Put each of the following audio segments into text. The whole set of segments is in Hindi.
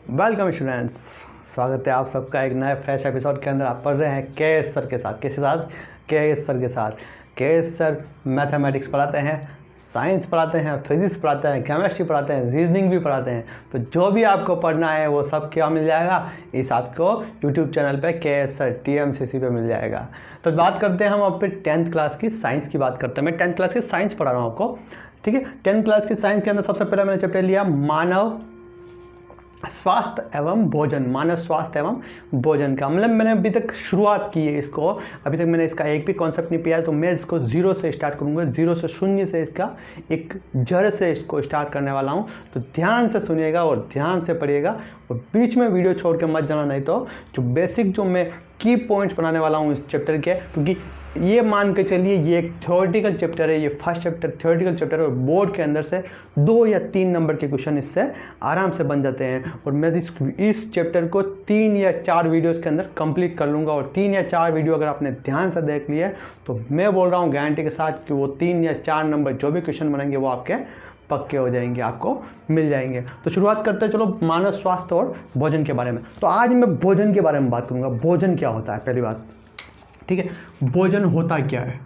वेलकम स्टूडेंट्स, स्वागत है आप सबका एक नए फ्रेश एपिसोड के अंदर। आप पढ़ रहे हैं के सर के साथ। किसके साथ? के सर के साथ। के सर मैथमेटिक्स पढ़ाते हैं, साइंस पढ़ाते हैं, फिजिक्स पढ़ाते हैं, केमिस्ट्री पढ़ाते हैं, रीजनिंग भी पढ़ाते हैं। तो जो भी आपको पढ़ना है वो सब क्या मिल जाएगा, इस आपको यूट्यूब चैनल पे के सर TMCC पे मिल जाएगा। तो बात करते हैं हम अब पे 10th क्लास की साइंस की बात करते हैं। मैं 10th क्लास की साइंस पढ़ा रहा हूँ आपको, ठीक है। 10th क्लास की साइंस के अंदर सबसे पहले मैंने चैप्टर लिया मानव स्वास्थ्य एवं भोजन। मानव स्वास्थ्य एवं भोजन का मतलब मैंने अभी तक शुरुआत की है इसको, अभी तक मैंने इसका एक भी कॉन्सेप्ट नहीं किया। तो मैं इसको जीरो से स्टार्ट करूंगा, जीरो से, शून्य से, इसका एक जड़ से इसको स्टार्ट करने वाला हूं। तो ध्यान से सुनिएगा और ध्यान से पढ़िएगा और बीच में वीडियो छोड़ के मत जाना, नहीं तो जो बेसिक जो मैं की पॉइंट्स बनाने वाला हूँ इस चैप्टर के, क्योंकि ये मान के चलिए ये एक थ्योरेटिकल चैप्टर है, ये फर्स्ट चैप्टर थ्योरेटिकल चैप्टर है और बोर्ड के अंदर से 2 या 3 नंबर के क्वेश्चन इससे आराम से बन जाते हैं। और मैं इस चैप्टर को 3 या 4 वीडियोस के अंदर कंप्लीट कर लूँगा। और 3 या 4 वीडियो अगर आपने ध्यान से देख लिए तो मैं बोल रहा हूँ गारंटी के साथ कि वो 3 या 4 नंबर जो भी क्वेश्चन बनेंगे वो आपके पक्के हो जाएंगे, आपको मिल जाएंगे। तो शुरुआत करते हैं चलो मानव स्वास्थ्य और भोजन के बारे में। तो आज मैं भोजन के बारे में बात करूँगा। भोजन क्या होता है, पहली बात, ठीक है। भोजन होता क्या है,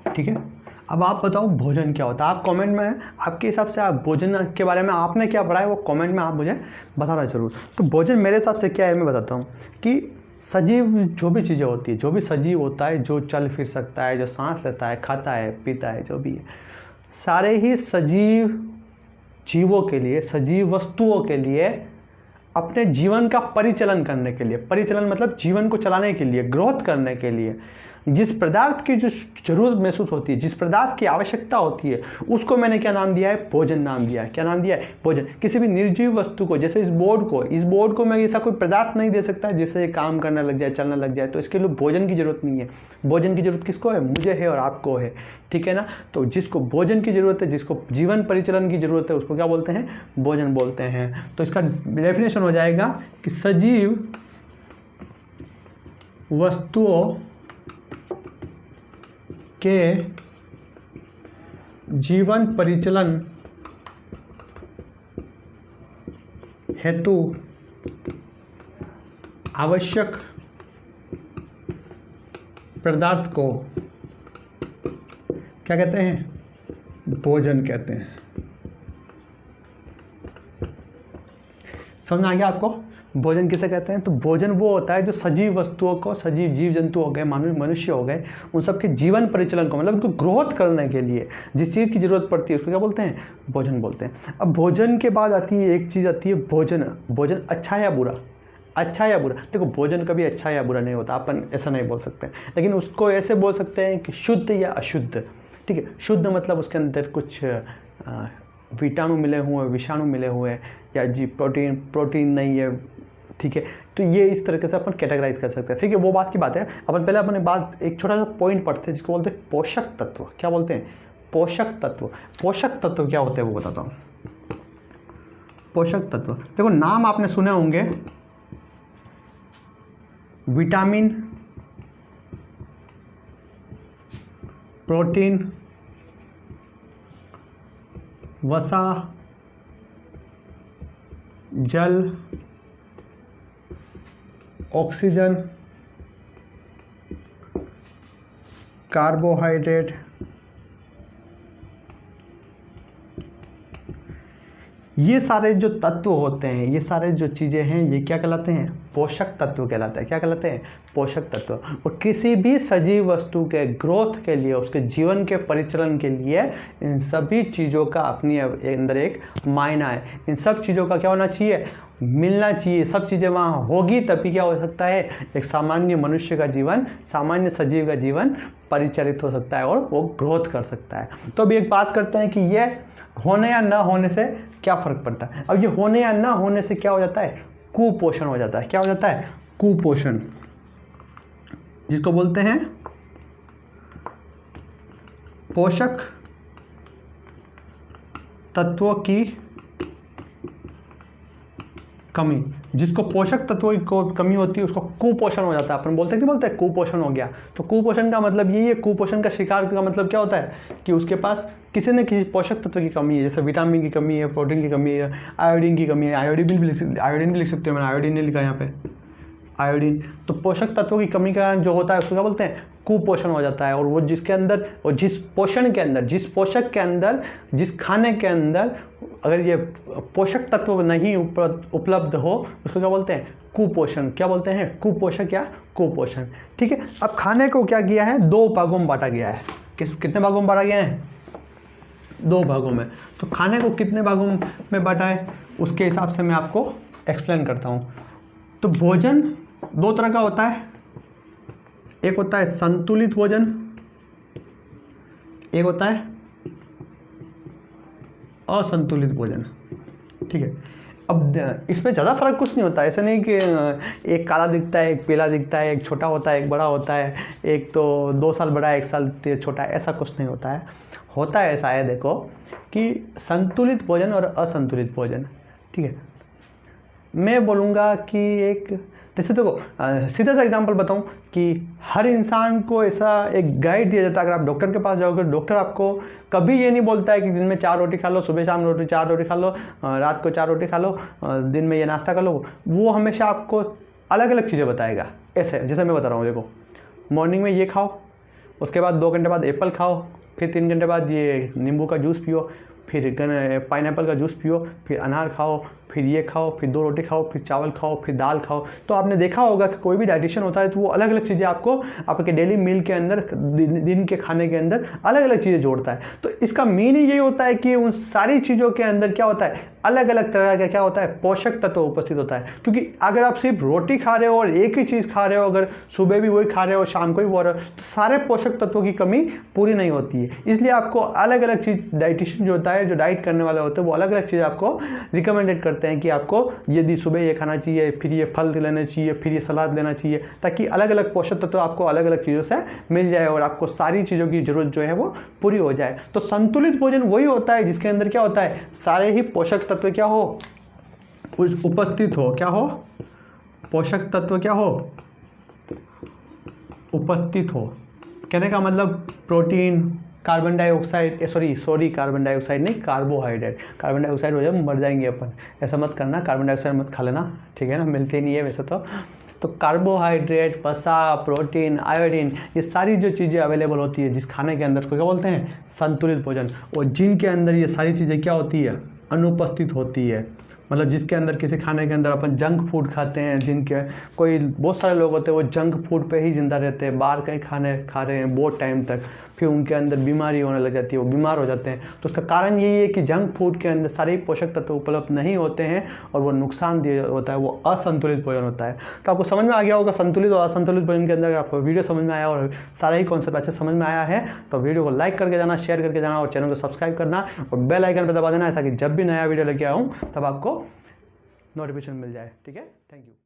ठीक है। अब आप बताओ भोजन क्या होता है। आप कमेंट में आपके हिसाब से आप भोजन के बारे में आपने क्या पढ़ा है वो कमेंट में आप मुझे बताना जरूर। तो भोजन मेरे हिसाब से क्या है मैं बताता हूँ कि सजीव जो भी चीज़ें होती है, जो भी सजीव होता है, जो चल फिर सकता है, जो सांस लेता है, खाता है, पीता है, जो भी है, सारे ही सजीव जीवों के लिए, सजीव वस्तुओं के लिए अपने जीवन का परिचालन करने के लिए, परिचालन मतलब जीवन को चलाने के लिए, ग्रोथ करने के लिए जिस पदार्थ की जो जरूरत महसूस होती है, जिस पदार्थ की आवश्यकता होती है, उसको मैंने क्या नाम दिया है, भोजन नाम दिया है। क्या नाम दिया है? भोजन। किसी भी निर्जीव वस्तु को, जैसे इस बोर्ड को मैं ऐसा कोई पदार्थ नहीं दे सकता जिससे ये काम करने लग जाए, चलने लग जाए। तो इसके लिए भोजन की जरूरत नहीं है। भोजन की जरूरत किसको है? मुझे है और आपको है, ठीक है ना। तो जिसको भोजन की जरूरत है, जिसको जीवन परिचालन की जरूरत है, उसको क्या बोलते हैं? भोजन बोलते हैं। तो इसका डेफिनेशन हो जाएगा कि सजीव वस्तुओं के जीवन परिचालन हेतु आवश्यक पदार्थ को क्या कहते हैं? भोजन कहते हैं। समझ आ गया आपको भोजन किसे कहते हैं? तो भोजन वो होता है जो सजीव वस्तुओं को, सजीव जीव जंतु हो गए, मनुष्य हो गए, उन सबके जीवन परिचालन को, मतलब उनको ग्रोथ करने के लिए जिस चीज़ की जरूरत पड़ती है उसको क्या बोलते हैं? भोजन बोलते हैं। अब भोजन के बाद आती है एक चीज़, आती है भोजन। भोजन अच्छा या बुरा? अच्छा या बुरा? देखो भोजन कभी अच्छा या बुरा नहीं होता, अपन ऐसा नहीं बोल सकते, लेकिन उसको ऐसे बोल सकते हैं कि शुद्ध या अशुद्ध, ठीक है। शुद्ध मतलब उसके अंदर कुछ कीटाणु मिले हुए, विषाणु मिले हुए, या जी प्रोटीन नहीं है, ठीक है। तो ये इस तरीके से अपन कैटेगराइज कर सकते हैं, ठीक है। वो बात की बात है। अपन पहले अपने बात एक छोटा सा पॉइंट पढ़ते हैं जिसको बोलते हैं पोषक तत्व। क्या बोलते हैं? पोषक तत्व। पोषक तत्व क्या होते हैं वो बताता हूँ। पोषक तत्व देखो, नाम आपने सुने होंगे, विटामिन, प्रोटीन, वसा, जल, ऑक्सीजन, कार्बोहाइड्रेट, ये सारे जो तत्व होते हैं, ये सारे जो चीज़ें हैं, ये क्या कहलाते हैं? पोषक तत्व कहलाते हैं। क्या कहलाते हैं? पोषक तत्व। और किसी भी सजीव वस्तु के ग्रोथ के लिए, उसके जीवन के परिचालन के लिए इन सभी चीज़ों का अपनी अंदर एक मायना है। इन सब चीज़ों का क्या होना चाहिए? मिलना चाहिए। सब चीज़ें वहाँ होगी तभी क्या हो सकता है? एक सामान्य मनुष्य का जीवन, सामान्य सजीव का जीवन परिचालित हो सकता है और वो ग्रोथ कर सकता है। तो अभी एक बात करते हैं कि ये होने या ना होने से क्या फ़र्क पड़ता है। अब ये होने या ना होने से क्या हो जाता है? कुपोषण हो जाता है। क्या हो जाता है? कुपोषण, जिसको बोलते हैं पोषक तत्वों की कमी, जिसको पोषक तत्वों की कमी होती है उसको कुपोषण हो जाता है। अपन बोलते हैं कि बोलते हैं कुपोषण हो गया। तो कुपोषण का मतलब यही है, कुपोषण का शिकार का मतलब क्या होता है कि उसके पास किसी न किसी पोषक तत्व की कमी है, जैसे विटामिन की कमी है, प्रोटीन की कमी है, आयोडीन की कमी है। आयोडीन भी लिख सकते हो, मैंने आयोडीन नहीं लिखा यहाँ पे, आयोडीन। तो पोषक तत्वों की कमी का जो होता है उसको क्या बोलते हैं, कुपोषण हो जाता है। और वो जिसके अंदर और जिस पोषण के अंदर, जिस पोषक के अंदर, जिस खाने के अंदर अगर ये पोषक तत्व नहीं उपलब्ध हो उसको क्या बोलते हैं, कुपोषण। क्या बोलते हैं, कुपोषक या कुपोषण। ठीक है। अब खाने को क्या किया है, 2 भागों में बांटा गया है। कितने भागों में बांटा गया है, 2 भागों में। तो खाने को कितने भागों में बांटा है उसके हिसाब से मैं आपको एक्सप्लेन करता हूँ। तो भोजन 2 तरह का होता है, एक होता है संतुलित भोजन, एक होता है असंतुलित भोजन। ठीक है। अब इसमें ज़्यादा फर्क कुछ नहीं होता, ऐसा नहीं कि एक काला दिखता है, एक पीला दिखता है, एक छोटा होता है, एक बड़ा होता है, एक तो 2 साल बड़ा है, 1 साल छोटा है, ऐसा कुछ नहीं होता है। होता है ऐसा है, देखो कि संतुलित भोजन और असंतुलित भोजन। ठीक है। मैं बोलूँगा कि एक, जैसे देखो सीधा सा एग्जांपल बताऊं कि हर इंसान को ऐसा एक गाइड दिया जाता है। अगर आप डॉक्टर के पास जाओगे, डॉक्टर आपको कभी ये नहीं बोलता है कि दिन में 4 रोटी खा लो, सुबह शाम 4 रोटी खा लो, रात को 4 रोटी खा लो, दिन में ये नाश्ता कर लो। वो हमेशा आपको अलग अलग चीज़ें बताएगा। ऐसे जैसे मैं बता रहा हूँ, देखो मॉर्निंग में ये खाओ, उसके बाद 2 घंटे बाद एप्पल खाओ, फिर 3 घंटे बाद ये नींबू का जूस पियो, फिर पाइनएप्पल का जूस पियो, फिर अनार खाओ, फिर ये खाओ, फिर 2 रोटी खाओ, फिर चावल खाओ, फिर दाल खाओ। तो आपने देखा होगा कि कोई भी डाइटिशियन होता है तो वो अलग अलग चीज़ें आपको आपके डेली मील के अंदर, दिन के खाने के अंदर अलग अलग चीज़ें जोड़ता है। तो इसका मीनिंग यही होता है कि उन सारी चीज़ों के अंदर क्या होता है, अलग अलग तरह का क्या होता है, पोषक तत्व उपस्थित होता है। क्योंकि अगर आप सिर्फ रोटी खा रहे हो और एक ही चीज़ खा रहे हो, अगर सुबह भी वही खा रहे हो, शाम को भी वो रहे हो, तो सारे पोषक तत्वों की कमी पूरी नहीं होती है। इसलिए आपको अलग अलग चीज़, डाइटिशियन जो होता है, जो डाइट करने वाले होते हैं, वो अलग अलग चीज़ आपको रिकमेंडेड करते हैं कि आपको यदि सुबह ये खाना चाहिए, फिर ये फल लेना चाहिए, फिर ये सलाद लेना चाहिए, ताकि अलग अलग पोषक तत्व आपको अलग अलग चीज़ों से मिल जाए और आपको सारी चीज़ों की जरूरत जो है वो पूरी हो जाए। तो संतुलित भोजन वही होता है जिसके अंदर क्या होता है, सारे ही पोषक तत्व क्या हो, उपस्थित हो। क्या हो, पोषक तत्व क्या हो, उपस्थित हो। कहने का मतलब protein, carbon dioxide, carbon dioxide नहीं, कार्बोहाइड्रेट। कार्बन डाइऑक्साइड हो जाए मर जाएंगे अपन, ऐसा मत करना, कार्बन डाइऑक्साइड मत खा लेना, ठीक है ना, मिलते नहीं है वैसे तो कार्बोहाइड्रेट, वसा, प्रोटीन, आयोडीन, ये सारी जो चीज़ें अवेलेबल होती है जिस खाने के अंदर, को क्या बोलते हैं, संतुलित भोजन। और जिनके अंदर ये सारी चीज़ें क्या होती है, अनुपस्थित होती है। मतलब जिसके अंदर, किसी खाने के अंदर अपन जंक फूड खाते हैं, जिनके कोई बहुत सारे लोग होते हैं वो जंक फूड पे ही जिंदा रहते हैं, बाहर कहीं खाने खा रहे हैं बहुत टाइम तक, फिर उनके अंदर बीमारी होने लग जाती है, वो बीमार हो जाते हैं। तो उसका कारण यही है कि जंक फूड के अंदर सारे पोषक तत्व उपलब्ध नहीं होते हैं और वो नुकसानदेह होता है, वो असंतुलित भोजन होता है। तो आपको समझ में आ गया होगा संतुलित और असंतुलित भोजन के अंदर, आपको वीडियो समझ में आया और सारा ही कॉन्सेप्ट अच्छे समझ में आया है, तो वीडियो को लाइक करके जाना, शेयर करके जाना और चैनल को सब्सक्राइब करना और बेल आइकन पर दबा देना, ताकि जब भी नया वीडियो लेके आऊँ तब आपको नोटिफिकेशन मिल जाए। ठीक है, थैंक यू।